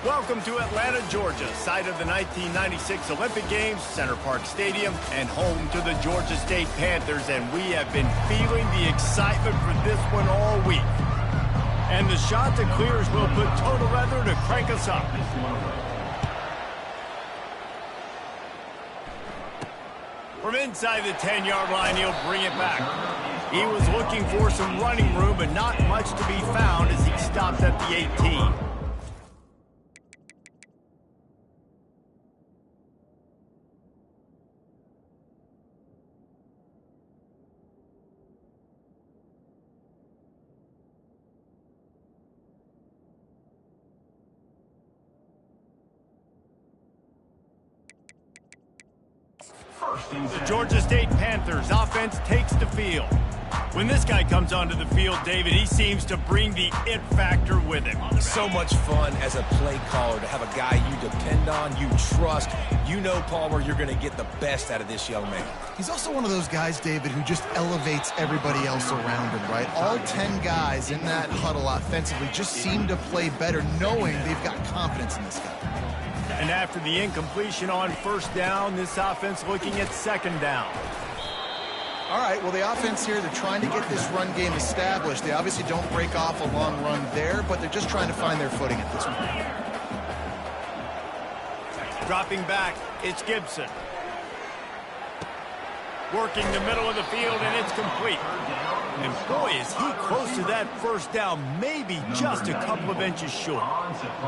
Welcome to Atlanta, Georgia, site of the 1996 Olympic Games, Center Parc Stadium, and home to the Georgia State Panthers, and we have been feeling the excitement for this one all week. And the shot that clears will put total weather to crank us up. From inside the 10-yard line, he'll bring it back. He was looking for some running room, but not much to be found as he stopped at the 18. The Georgia State Panthers offense takes the field. When this guy comes onto the field, David, he seems to bring the it factor with him. So much fun as a play caller to have a guy you depend on, you trust. You know, Palmer, you're going to get the best out of this young man. He's also one of those guys, David, who just elevates everybody else around him, right? All 10 guys in that huddle offensively just seem to play better knowing they've got confidence in this guy. And after the incompletion on first down, this offense looking at second down. All right, well, the offense here, they're trying to get this run game established. They obviously don't break off a long run there, but they're just trying to find their footing at this point. Dropping back, it's Gibson. Working the middle of the field, and it's complete. And boy, is he close to that first down, maybe just a couple of inches short.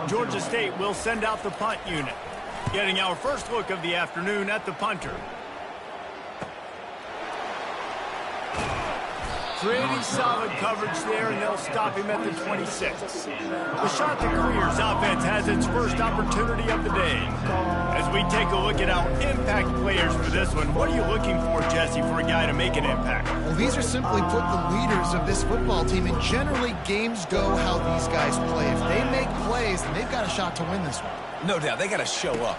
Georgia State will send out the punt unit. Getting our first look of the afternoon at the punter. Pretty solid coverage there, and they'll stop him at the 26. The shot that clears offense has its first opportunity of the day. As we take a look at our impact players for this one, what are you looking for, Jesse, for a guy to make an impact? Well, these are simply put the leaders of this football team, and generally games go how these guys play. If they make plays, then they've got a shot to win this one. No doubt, they got to show up.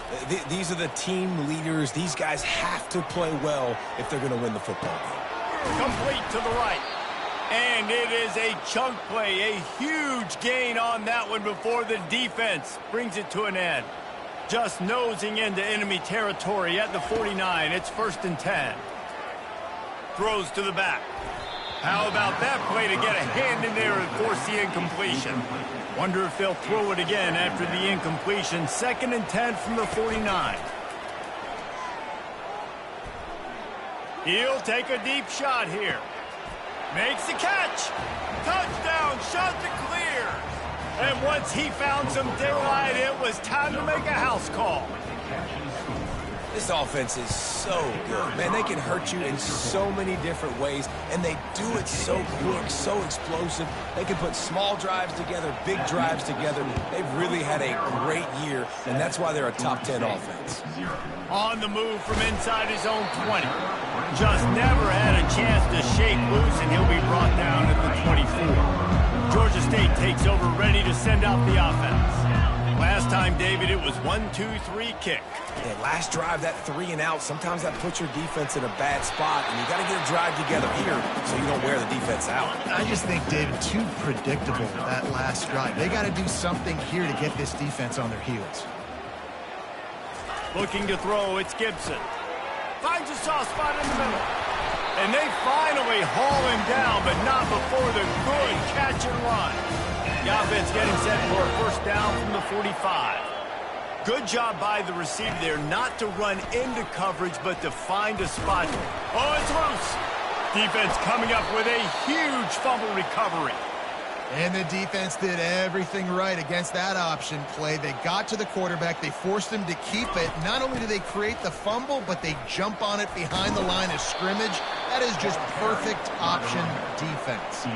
These are the team leaders. These guys have to play well if they're going to win the football game. Complete to the right. And it is a chunk play, a huge gain on that one before the defense brings it to an end. Just nosing into enemy territory at the 49. It's 1st and 10. Throws to the back. How about that play to get a hand in there and force the incompletion? Wonder if they'll throw it again after the incompletion. 2nd and 10 from the 49. He'll take a deep shot here. Makes the catch. Touchdown, shot to clear. And once he found some daylight, it was time to make a house call. This offense is so good. Man, they can hurt you in so many different ways, and they do it so quick, so explosive. They can put small drives together, big drives together. They've really had a great year, and that's why they're a top 10 offense. On the move from inside his own 20. Just never had a chance to shake loose, and he'll be brought down at the 24. Georgia State takes over, ready to send out the offense. Last time, David, it was 1-2-3 kick. Yeah, last drive, that 3 and out, sometimes that puts your defense in a bad spot, and you got to get a drive together here so you don't wear the defense out. I just think, David, too predictable, that last drive. They got to do something here to get this defense on their heels. Looking to throw, it's Gibson. Finds a soft spot in the middle. And they finally haul him down, but not before the good catch and run. The offense getting set for a first down from the 45. Good job by the receiver there not to run into coverage, but to find a spot. Oh, it's loose. Defense coming up with a huge fumble recovery. And the defense did everything right against that option play. They got to the quarterback. They forced him to keep it. Not only do they create the fumble, but they jump on it behind the line of scrimmage. That is just perfect option defense.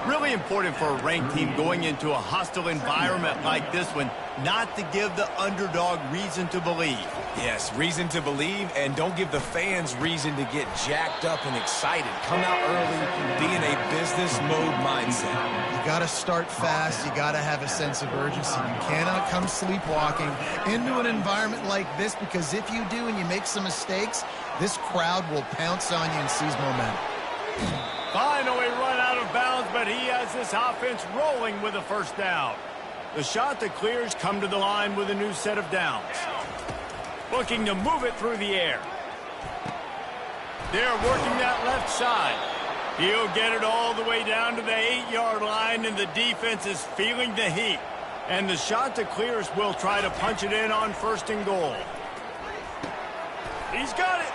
Really important for a ranked team going into a hostile environment like this one, not to give the underdog reason to believe. Yes, reason to believe, and don't give the fans reason to get jacked up and excited. Come out early, be in a business mode mindset. You got to start fast. You got to have a sense of urgency. You cannot come sleepwalking into an environment like this, because if you do and you make some mistakes, this crowd will pounce on you and seize momentum. Finally run out of bounds, but he has this offense rolling with a first down. The shot that clears come to the line with a new set of downs. Looking to move it through the air. They're working that left side. He'll get it all the way down to the 8-yard line, and the defense is feeling the heat. And the shot that clears will try to punch it in on 1st and goal. He's got it,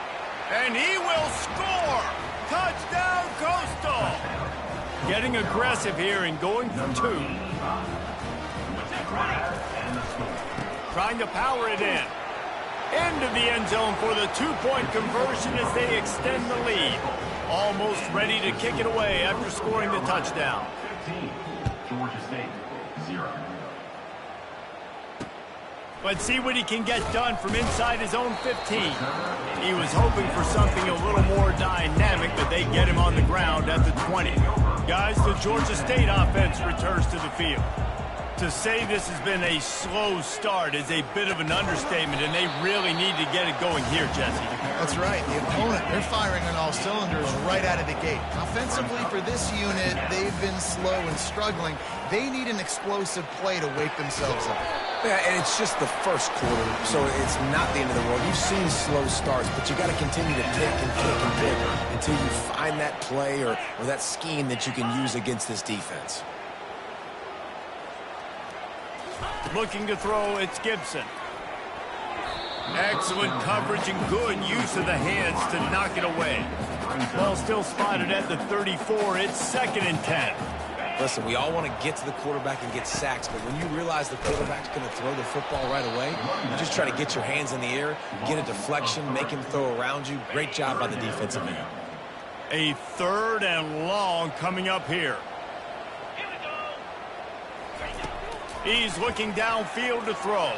and he will score! Touchdown, Coastal! Getting aggressive here and going for 2. Trying to power it in. Into the end zone for the 2-point conversion as they extend the lead. Almost ready to kick it away after scoring the touchdown. 15, Georgia State, 0. Let's see what he can get done from inside his own 15. He was hoping for something a little more dynamic, but they get him on the ground at the 20. Guys, the Georgia State offense returns to the field. To say this has been a slow start is a bit of an understatement, and they really need to get it going here, Jesse. That's right. The opponent, they're firing on all cylinders right out of the gate. Offensively, for this unit, they've been slow and struggling. They need an explosive play to wake themselves up. Yeah, and it's just the first quarter, so it's not the end of the world. You've seen slow starts, but you got to continue to pick and pick and pick until you find that play or that scheme that you can use against this defense. Looking to throw, it's Gibson. Excellent coverage and good use of the hands to knock it away. Ball still spotted at the 34. It's 2nd and 10. Listen, we all want to get to the quarterback and get sacks, but when you realize the quarterback's going to throw the football right away, you just try to get your hands in the air, get a deflection, make him throw around you. Great job by the defensive end. A 3rd and long coming up here. He's looking downfield to throw.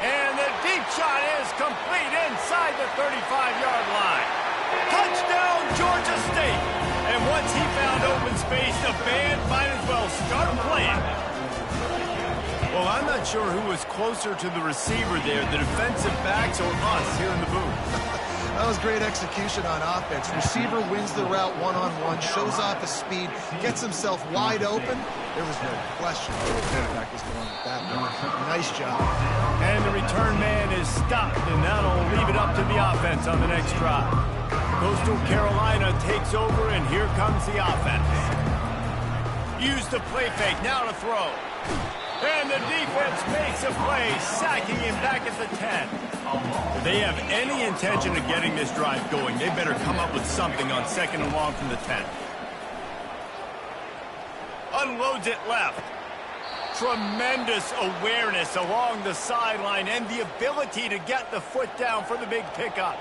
And the deep shot is complete inside the 35-yard line. Touchdown, Georgia State. And once he found open space, the band might as well start playing. Well, I'm not sure who was closer to the receiver there, the defensive backs or us here in the booth. That was great execution on offense. Receiver wins the route one-on-one, shows off his speed, gets himself wide open. There was no question the quarterback was going with that one. Nice job. And the return man is stopped, and that'll leave it up to the offense on the next drive. Coastal Carolina takes over, and here comes the offense. Use the play fake, now to throw. And the defense makes a play, sacking him back at the 10. If they have any intention of getting this drive going, they better come up with something on 2nd and long from the 10. Unloads it left. Tremendous awareness along the sideline and the ability to get the foot down for the big pickup.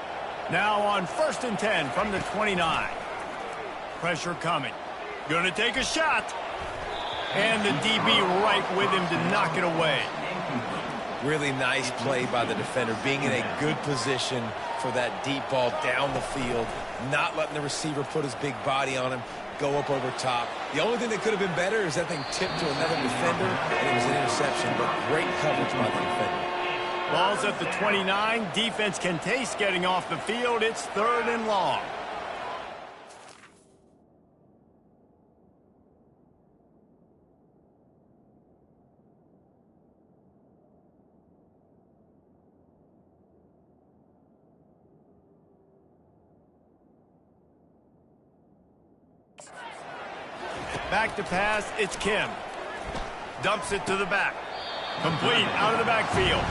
Now on 1st and 10 from the 29. Pressure coming. Gonna take a shot. And the DB right with him to knock it away. Really nice play by the defender, being in a good position for that deep ball down the field, not letting the receiver put his big body on him, go up over top. The only thing that could have been better is that thing tipped to another defender, and it was an interception, but great coverage by the defender. Ball's at the 29. Defense can taste getting off the field. It's 3rd and long. Back to pass, it's Kim. Dumps it to the back. Complete, out of the backfield.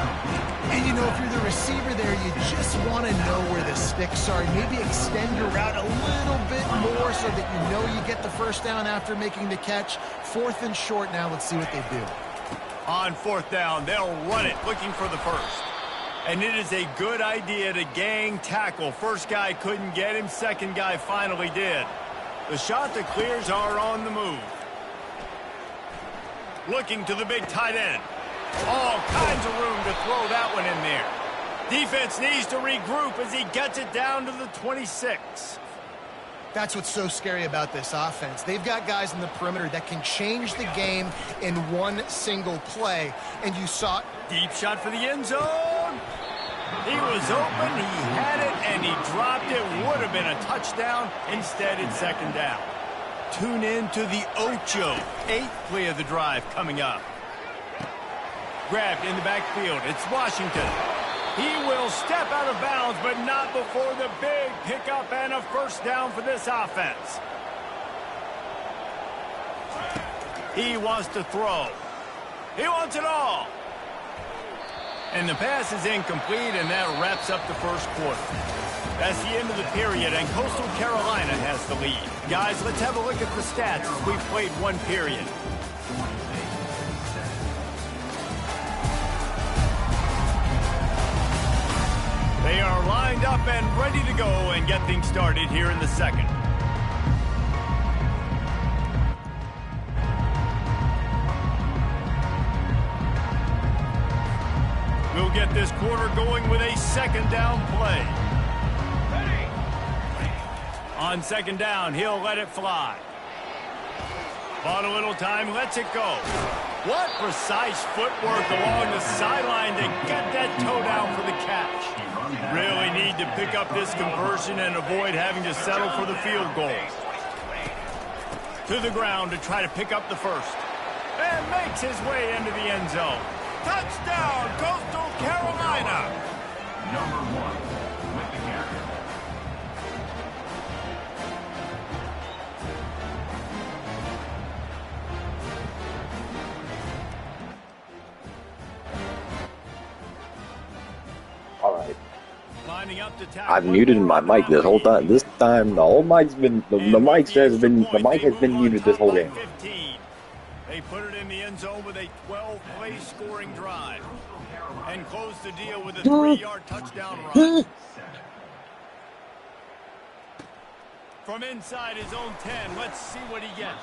And, you know, if you're the receiver there, you just want to know where the sticks are. Maybe extend your route a little bit more so that you know you get the first down after making the catch. 4th and short now. Let's see what they do. On 4th down, they'll run it, looking for the first. And it is a good idea to gang tackle. First guy couldn't get him, second guy finally did. The shot that clears are on the move. Looking to the big tight end. All kinds of room to throw that one in there. Defense needs to regroup as he gets it down to the 26. That's what's so scary about this offense. They've got guys in the perimeter that can change the game in one single play. And you saw deep shot for the end zone. He was open, he had it, and he dropped it. Would have been a touchdown. Instead, it's 2nd down. tune in to the Ocho. 8th play of the drive coming up. Grabbed in the backfield. It's Washington. He will step out of bounds, but not before the big pickup and a first down for this offense. He wants to throw. He wants it all. And the pass is incomplete, and that wraps up the first quarter. That's the end of the period, and Coastal Carolina has the lead. Guys, let's have a look at the stats as we've played one period. They are lined up and ready to go and get things started here in the second. We'll get this quarter going with a second down play. On second down, he'll let it fly. Bought a little time, lets it go. What precise footwork along the sideline to get that toe down for the catch. Really need to pick up this conversion and avoid having to settle for the field goal. To the ground to try to pick up the first. And makes his way into the end zone. Touchdown, Coastal Carolina. Number 1 with the carry. Alright. Lining up to tackle. I've muted my mic this whole time. This time the whole mic's been the mic has been muted this whole game. 15. They put it in the end zone with a 12-play scoring drive and close the deal with a 3-yard touchdown run. From inside his own 10, let's see what he gets.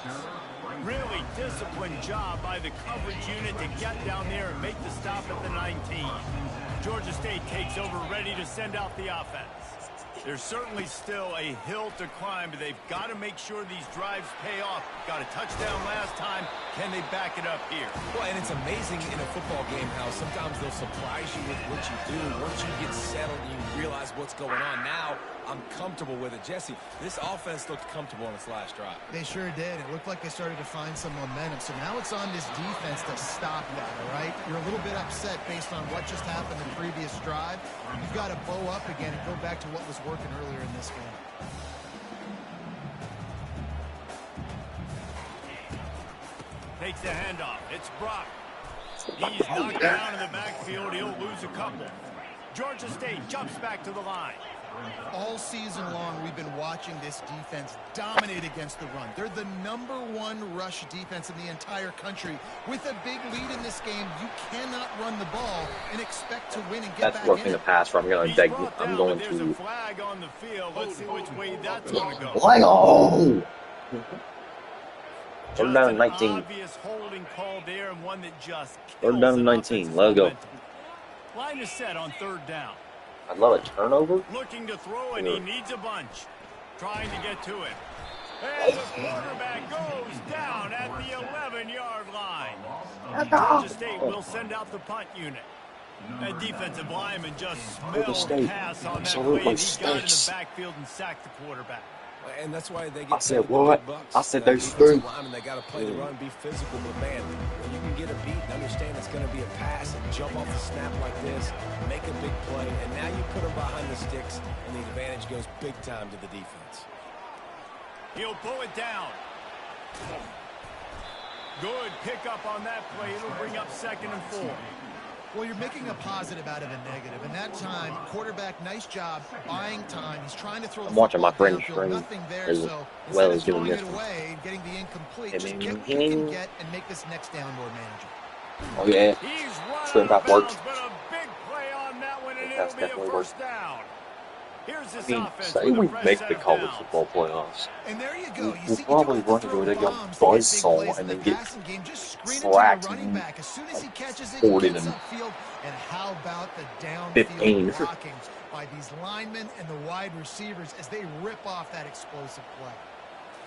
Really disciplined job by the coverage unit to get down there and make the stop at the 19. Georgia State takes over, ready to send out the offense. There's certainly still a hill to climb, but they've got to make sure these drives pay off. Got a touchdown last time. Can they back it up here? Well, and it's amazing in a football game how sometimes they'll surprise you with what you do. Once you get settled and you realize what's going on, now I'm comfortable with it. Jesse, this offense looked comfortable on its last drive. They sure did. It looked like they started to find some momentum. So now it's on this defense to stop that, all right? You're a little bit upset based on what just happened the previous drive. You've got to bow up again and go back to what was working earlier in this game. Takes the handoff. It's Brock. He's knocked down in the backfield. He'll lose a couple. Georgia State jumps back to the line. All season long, we've been watching this defense dominate against the run. They're the #1 rush defense in the entire country. With a big lead in this game, you cannot run the ball and expect to win and get That's back working in the it. pass from. I'm There's going a to. flag on the field. Let's see which way that's going to go. Oh! Third down and Just an 19. obvious holding call there, and one that just Third down and 19. Let it go. Line is set on third down. I love a turnover. Looking to throw, and he needs a bunch. Trying to get to it. And the quarterback goes down at the 11-yard line. Georgia State will send out the punt unit. That defensive lineman just smelled pass on that play, and he got in the backfield and sacked the quarterback. And that's why they get I said paid the what? big bucks. I said That they defensive stink. linemen, they got to play the run, be physical, but man, when you can get a beat and understand it's going to be a pass and jump off the snap like this, make a big play, and now you put them behind the sticks, and the advantage goes big time to the defense. He'll pull it down. Good pickup on that play. It'll bring up 2nd and 4. Well, you're making a positive out of a negative. And that time, quarterback, nice job buying time. He's trying to throw the watching my football friend downfield, string nothing there. as So well instead as of doing throwing this it one. away and getting the incomplete, I just mean, get what you can get and make this next down more manageable. Oh yeah. He's run So out that of worked. bounds, but a big play on that one, and That's it'll be definitely a first worked. down. Here's this I mean, offense say with a we fresh make set the of college downs. football playoffs. And there you go. You We'll see, probably you don't have to run throw into a bombs to get big buzzsaw plays in and the then get passing game. Just scream it to your slacked running and back. As soon as he catches it, 40 he gets to upfield. And how about the 15. downfield blocking by these linemen and the wide receivers as they rip off that explosive play.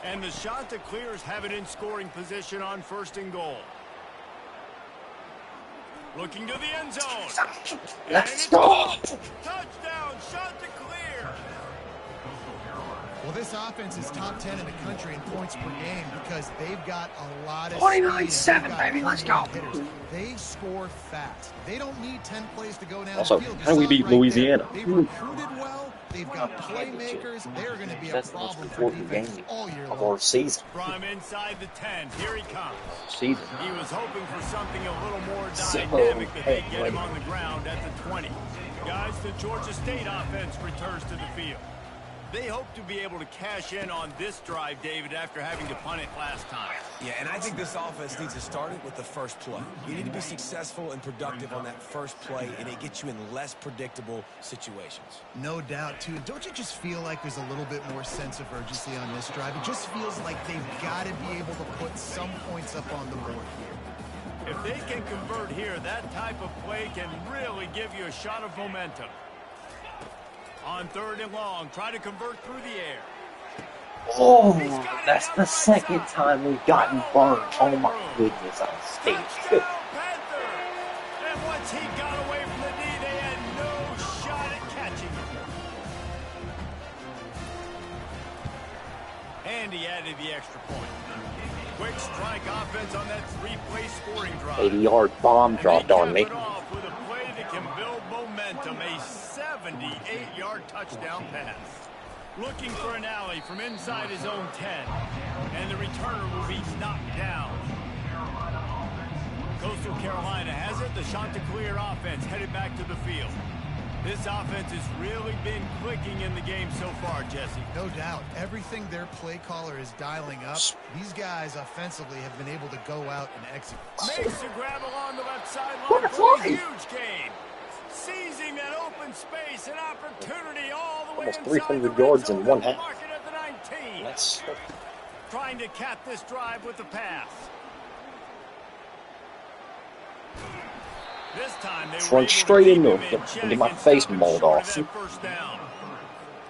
And the shot that clears have it in scoring position on 1st and goal. Looking to the end zone. Let's go. Touchdown, shot to clear. Well, this offense is top 10 in the country in points per game because they've got a lot of 29-7, baby, let's go. hitters. They score fast. They don't need 10 plays to go down Also, the field. how do we beat Louisiana? They've recruited well. They've got playmakers. They're going to be a problem for defense all year of long. our season. From inside the 10, here he comes. Season. He was hoping for something a little more So, dynamic that they get him hey, on the ground at the 20. Guys, the Georgia State offense returns to the field. They hope to be able to cash in on this drive, David, after having to punt it last time. Yeah, and I think this offense needs to start it with the first play. You need to be successful and productive on that first play, and it gets you in less predictable situations. No doubt, too. Don't you just feel like there's a little bit more sense of urgency on this drive? It just feels like they've got to be able to put some points up on the board here. If they can convert here, that type of play can really give you a shot of momentum. On 3rd and long, try to convert through the air. Oh, that's the second time we've gotten burned. Oh my goodness, I'm stage. Touchdown, Panther! And once he got away from the knee, they had no shot at catching him. And he added the extra point. Quick strike offense on that 3-play scoring drive. 80-yard bomb dropped on me. Cap it off with a play that can build momentum, a 78-yard touchdown pass. Looking for an alley from inside his own 10, and the returner will be knocked down. Coastal Carolina has it. The Chanticleer offense headed back to the field. This offense has really been clicking in the game so far, Jesse. No doubt. Everything their play caller is dialing up, these guys offensively have been able to go out and execute. Makes the grab along the left sideline for a huge gain. Seizing that open space, an opportunity all the way Almost inside 300 the yards red in zone one to half. mark it at the 19. That's Trying to cap this drive with the pass. This time they were run able to straight keep into him him in check and get my and face stop him mauled short of off. that first down.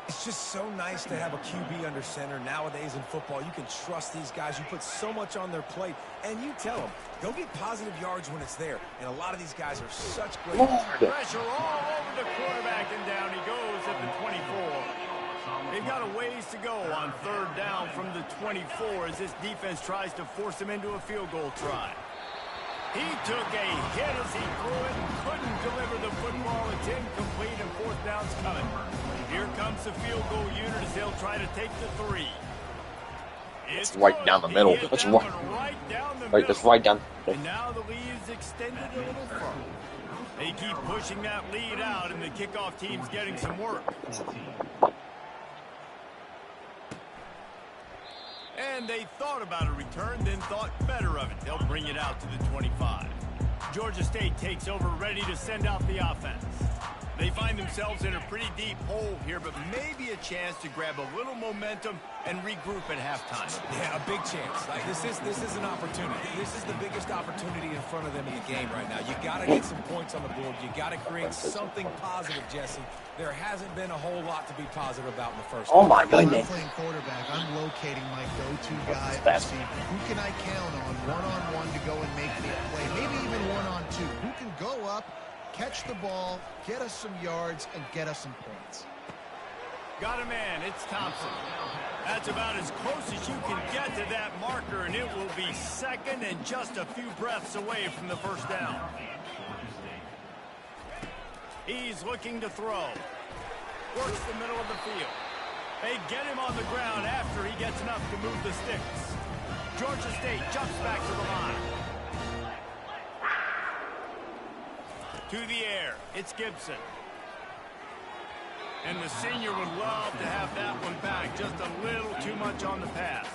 It's just so nice to have a QB under center nowadays in football. You can trust these guys. You put so much on their plate, and you tell them, go get positive yards when it's there. And a lot of these guys are such great. Pressure all over the quarterback, and down he goes at the 24. They've got a ways to go on 3rd down from the 24 as this defense tries to force him into a field goal try. He took a hit as he threw it and couldn't deliver the football. It's incomplete, and 4th down's coming. Here comes the field goal unit as they'll try to take the 3. It's right down the middle. He hit That's that right. one right down the right. That's middle. right down. And now the lead is extended a little further. They keep pushing that lead out, and the kickoff team's getting some work. And they thought about a return, then thought better of it. They'll bring it out to the 25. Georgia State takes over, ready to send out the offense. They find themselves in a pretty deep hole here, but maybe a chance to grab a little momentum and regroup at halftime. Yeah, a big chance. Like this is an opportunity. This is the biggest opportunity in front of them in the game right now. You got to get some points on the board. You got to create something positive, Jesse. There hasn't been a whole lot to be positive about in the first. Oh my When I'm goodness. playing quarterback, I'm locating my go-to guy at That's- receiver. Who can I count on one-on-one to go and make the play? Maybe even one-on-two. Who can go up, catch the ball, get us some yards, and get us some points? Got a man, it's Thompson. That's about as close as you can get to that marker, and it will be second and just a few breaths away from the first down. He's looking to throw. Works the middle of the field. They get him on the ground after he gets enough to move the sticks. Georgia State jumps back to the line. To the air, it's Gibson. And the senior would love to have that one back. Just a little too much on the pass.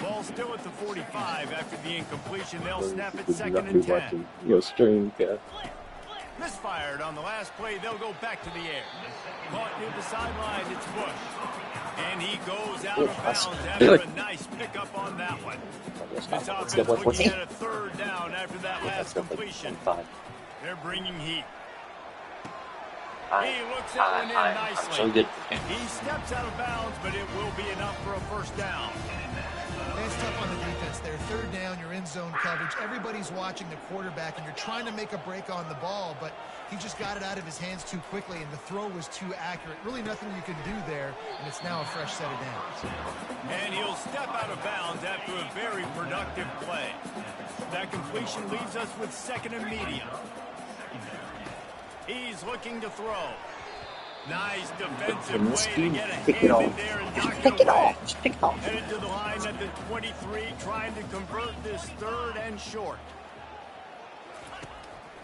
Ball still at the 45 after the incompletion. They'll snap it 2nd and 10. Your stream, yeah. Misfired on the last play. They'll go back to the air. Caught near the sideline. It's Bush. And he goes out of bounds after a nice pickup on that one. This offense looking at a 3rd down after that last completion. They're bringing heat. He looks that one in nicely. I'm so good. He steps out of bounds, but it will be enough for a first down. it's tough on the defense there. Third down, you're in zone coverage. Everybody's watching the quarterback, and you're trying to make a break on the ball, but he just got it out of his hands too quickly, and the throw was too accurate. Really nothing you can do there, and it's now a fresh set of downs. And he'll step out of bounds after a very productive play. That completion leaves us with second and medium. He's looking to throw. Nice defensive way to get a hand in there and knock it away. Headed to the line at the 23, trying to convert this third and short.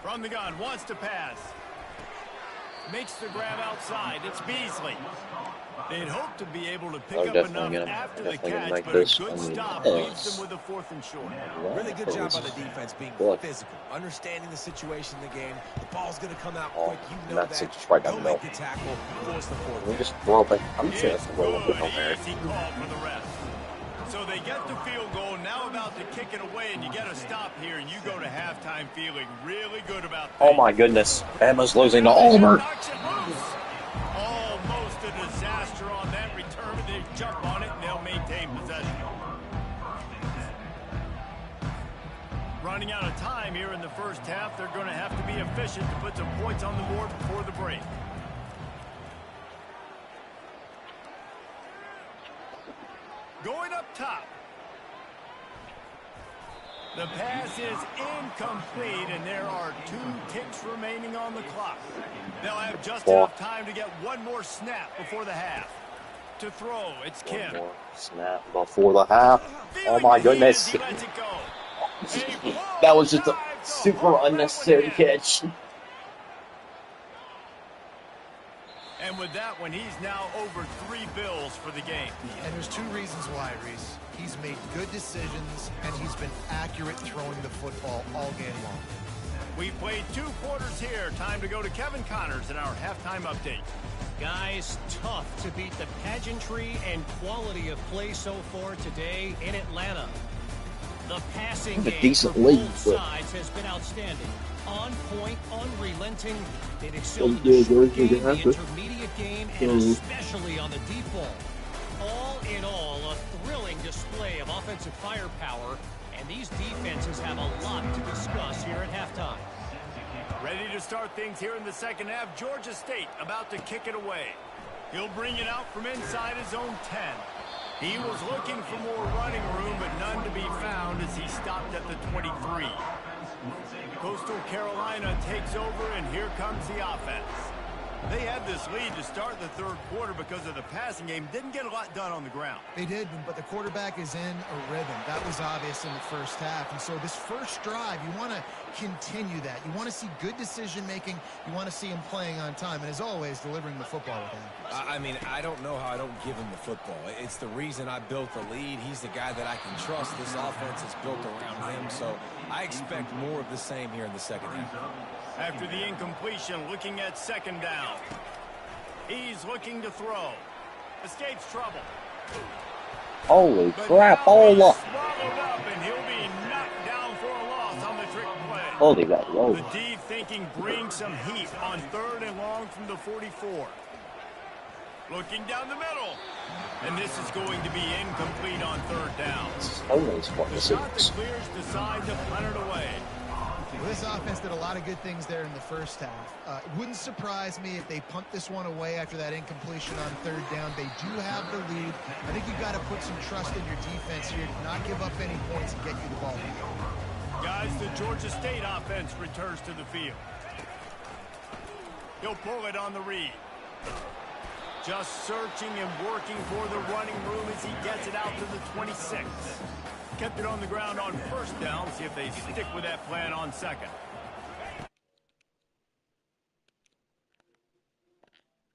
From the gun, wants to pass. Makes the grab outside. It's Beasley. They'd hope to be able to pick up enough after the catch, but a good stop leaves them with a fourth and short. Really good job by the defense being physical, understanding the situation in the game. The ball's going to come out quick. You know that. Don't make the tackle. Force the fourth. Just throw it. I'm It's just good. going to there. Easy call for the rest. So they get the field goal, now about to kick it away, and you get a stop here, and you go to halftime feeling really good about things. Oh my goodness. Bama's losing to Auburn. Knocks it loose. Almost a disaster on that return. They jump on it, and they'll maintain possession. Running out of time here in the first half. They're going to have to be efficient to put some points on the board before the break. Going up top. The pass is incomplete, and there are 2 ticks remaining on the clock. They'll have just enough time to get one more snap before the half. To throw, it's Kim. One more snap before the half. Oh my goodness. That was just a super unnecessary catch. And with that one, he's now over 3 bills for the game. And there's 2 reasons why, Reese. He's made good decisions, and he's been accurate throwing the football all game long. We've played 2 quarters here. Time to go to Kevin Connors in our halftime update. Guys, tough to beat the pageantry and quality of play so far today in Atlanta. The passing game for both sides has been outstanding. On point, unrelenting. They've excelled in the short game, the intermediate game, and especially on the deep ball. All in all, a thrilling display of offensive firepower, and these defenses have a lot to discuss here at halftime. Ready to start things here in the second half. Georgia State about to kick it away. He'll bring it out from inside his own 10. He was looking for more running room, but none to be found as he stopped at the 23. Coastal Carolina takes over, and here comes the offense. They had this lead to start the third quarter because of the passing game. Didn't get a lot done on the ground. They did, but the quarterback is in a rhythm. That was obvious in the first half. And so this first drive, you want to continue that. You want to see good decision-making. You want to see him playing on time. And as always, delivering the football with accuracy. I mean, I don't know how I don't give him the football. It's the reason I built the lead. He's the guy that I can trust. This offense is built around him. So I expect more of the same here in the second half. After the incompletion, looking at second down. He's looking to throw. Escapes trouble. Holy But crap, now all he's up. swallowed up, and he'll be knocked down for a loss on the trick play. Holy God, whoa. The D thinking brings some heat on 3rd and long from the 44. Looking down the middle. And this is going to be incomplete on 3rd down. Always fun The to shot that see. clears decide to punt it away. Well, this offense did a lot of good things there in the first half. It wouldn't surprise me if they punt this one away after that incompletion on 3rd down. They do have the lead. I think you've got to put some trust in your defense here to not give up any points and get you the ball. Guys, the Georgia State offense returns to the field. He'll pull it on the read. Just searching and working for the running room as he gets it out to the 26. Kept it on the ground on 1st down. See if they stick with that plan on 2nd.